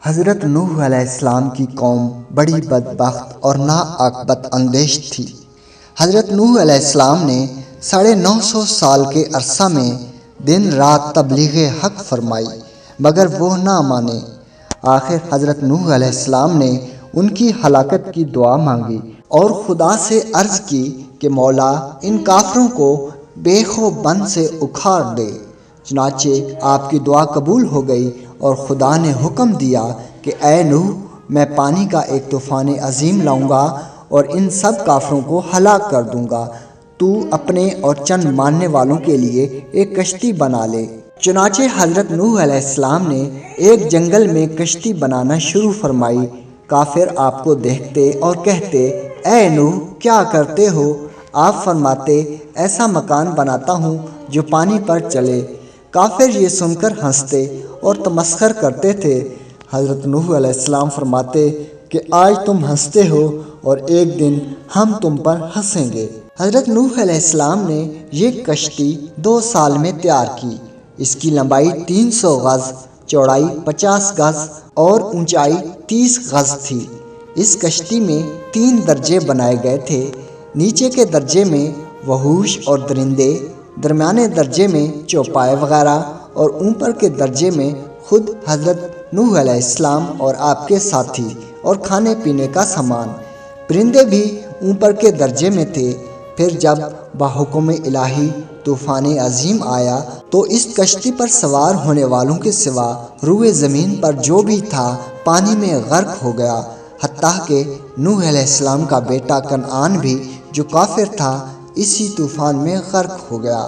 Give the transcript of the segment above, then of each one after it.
حضرت نوح علیہ السلام کی قوم بڑی بدبخت اور ناعاقبت اندیش تھی۔ حضرت نوح علیہ السلام نے 950 سال کے عرصہ میں دن رات تبلیغ حق فرمائی، مگر وہ نہ مانے۔ آخر حضرت نوح علیہ السلام نے ان کی ہلاکت کی دعا مانگی اور خدا سے عرض کی کہ مولا ان کافروں کو بیخ و بن سے اکھاڑ دے۔ چنانچہ آپ کی دعا قبول ہو گئی اور خدا نے حکم دیا کہ اے نوح، میں پانی کا ایک طوفان عظیم لاؤں گا اور ان سب کافروں کو ہلاک کر دوں گا۔ تو اپنے اور چند ماننے والوں کے لیے ایک کشتی بنا لے۔ چنانچہ حضرت نوح علیہ السلام نے ایک جنگل میں کشتی بنانا شروع فرمائی۔ کافر آپ کو دیکھتے اور کہتے، اے نوح کیا کرتے ہو؟ آپ فرماتے، ایسا مکان بناتا ہوں جو پانی پر چلے۔ کافر یہ سن کر ہنستے اور تمسخر کرتے تھے۔ حضرت نوح علیہ السلام فرماتے کہ آج تم ہنستے ہو اور ایک دن ہم تم پر ہنسیں گے۔ حضرت نوح علیہ السلام نے یہ کشتی 2 سال میں تیار کی۔ اس کی لمبائی 300 گز، چوڑائی 50 گز اور اونچائی 30 گز تھی۔ اس کشتی میں 3 درجے بنائے گئے تھے۔ نیچے کے درجے میں وحوش اور درندے، درمیانے درجے میں چوپائے وغیرہ اور اوپر کے درجے میں خود حضرت نوح علیہ السلام اور آپ کے ساتھی اور کھانے پینے کا سامان۔ پرندے بھی اوپر کے درجے میں تھے۔ پھر جب بحکم الہی طوفان عظیم آیا تو اس کشتی پر سوار ہونے والوں کے سوا روئے زمین پر جو بھی تھا پانی میں غرق ہو گیا، حتیٰ کہ نوح علیہ السلام کا بیٹا کنعان بھی جو کافر تھا اسی طوفان میں غرق ہو گیا۔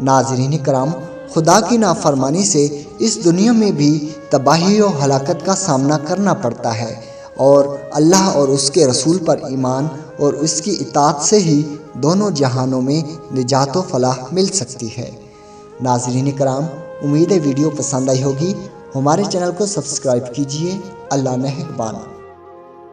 ناظرین کرام، خدا کی نافرمانی سے اس دنیا میں بھی تباہی و ہلاکت کا سامنا کرنا پڑتا ہے، اور اللہ اور اس کے رسول پر ایمان اور اس کی اطاعت سے ہی دونوں جہانوں میں نجات و فلاح مل سکتی ہے۔ ناظرین کرام، امید ہے ویڈیو پسند آئی ہوگی۔ ہمارے چینل کو سبسکرائب کیجیے۔ اللہ نگہبان۔